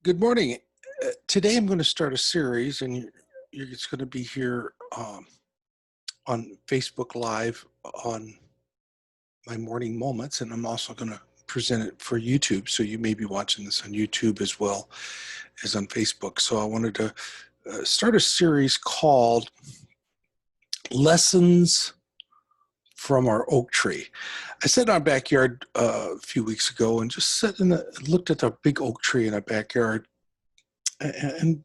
Good morning. Today I'm going to start a series, and it's going to be here on Facebook Live on my morning moments, and I'm also going to present it for YouTube. So you may be watching this on YouTube as well as on Facebook. So I wanted to start a series called Lessons from Our Oak Tree. I sat in our backyard a few weeks ago and just looked at the big oak tree in our backyard, and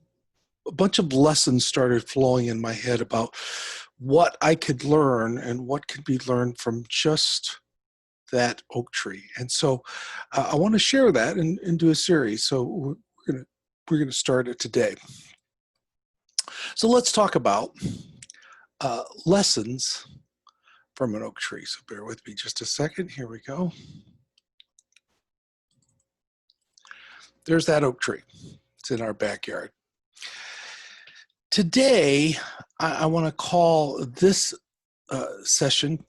a bunch of lessons started flowing in my head about what I could learn and what could be learned from just that oak tree. And so I want to share that and do a series. So we're gonna start it today. So let's talk about lessons from an oak tree. So bear with me just a second. Here we go. There's that oak tree. It's in our backyard. Today, I want to call this session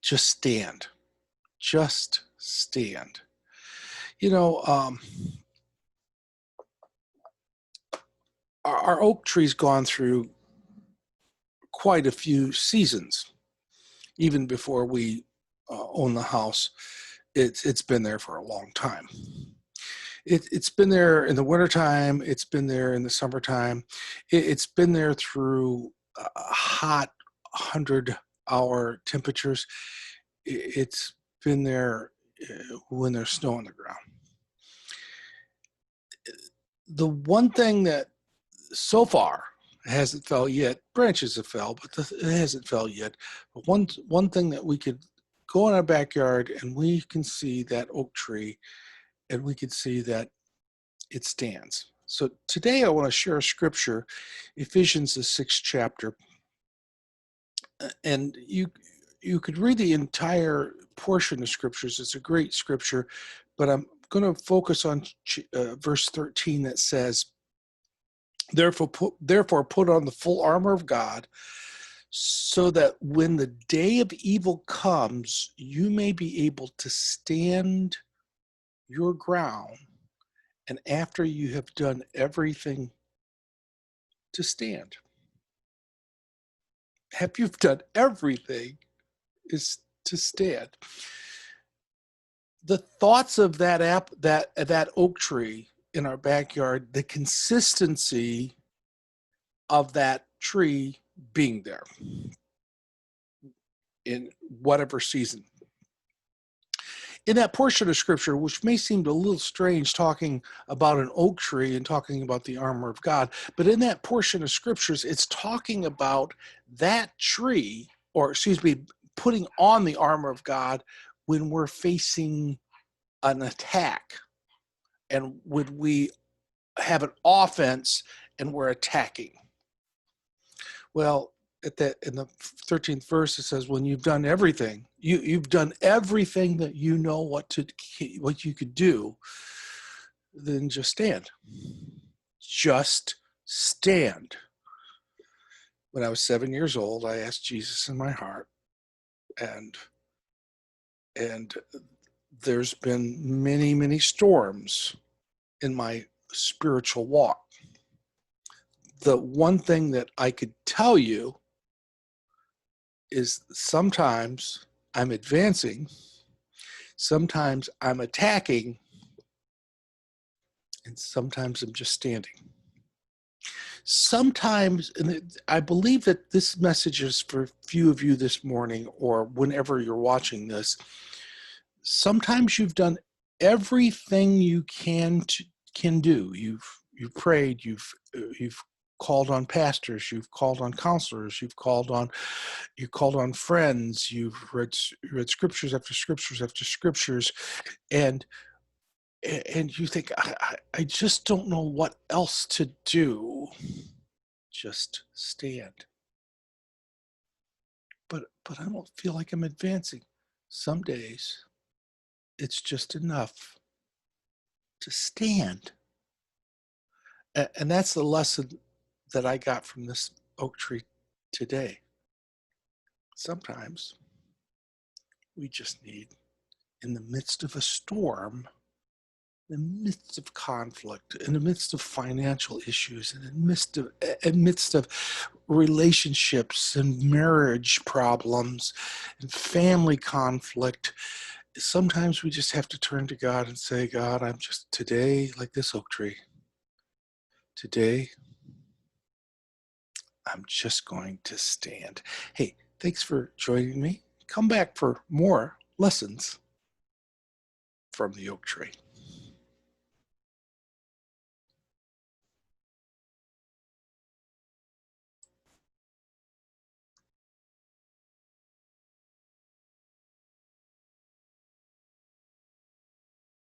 Just Stand. Just stand. You know, our oak tree's gone through quite a few seasons. Even before we own the house, it's been there for a long time. It's been there in the wintertime. It's been there in the summertime. It's been there through hot 100-hour temperatures. It's been there when there's snow on the ground. The one thing that so far hasn't fell yet, branches have fell, but it hasn't fell yet. But one thing that we could go in our backyard and we can see that oak tree, and we can see that it stands. So today I want to share a scripture, Ephesians the 6th chapter, and you could read the entire portion of scriptures. It's a great scripture, but I'm going to focus on verse 13 that says, Therefore put on the full armor of God, so that when the day of evil comes, you may be able to stand your ground, and after you have done everything, to stand. After you've done everything is to stand. The thoughts of that oak tree in our backyard, the consistency of that tree being there in whatever season. In that portion of scripture, which may seem a little strange talking about an oak tree and talking about the armor of God, but in that portion of scriptures, it's talking about that tree, or excuse me, putting on the armor of God when we're facing an attack and when we have an offense and we're attacking. Well, in the 13th verse, it says, when you've done everything, you've done everything that you know what you could do, then just stand. Just stand. When I was 7 years old, I asked Jesus in my heart, and there's been many, many storms in my spiritual walk. The one thing that I could tell you is sometimes I'm advancing, sometimes I'm attacking, and sometimes I'm just standing. Sometimes, and I believe that this message is for a few of you this morning or whenever you're watching this, sometimes you've done everything you can do. You've prayed, you've called on pastors, you've called on counselors, you've called on friends, you've read scriptures after scriptures after scriptures, and you think, I just don't know what else to do. Just stand. But I don't feel like I'm advancing. Some days it's just enough to stand. And that's the lesson that I got from this oak tree today. Sometimes we just need, in the midst of a storm, in the midst of conflict, in the midst of financial issues, in the midst of relationships and marriage problems and family conflict, sometimes we just have to turn to God and say, God, I'm just today like this oak tree. Today, I'm just going to stand. Hey, thanks for joining me. Come back for more lessons from the oak tree.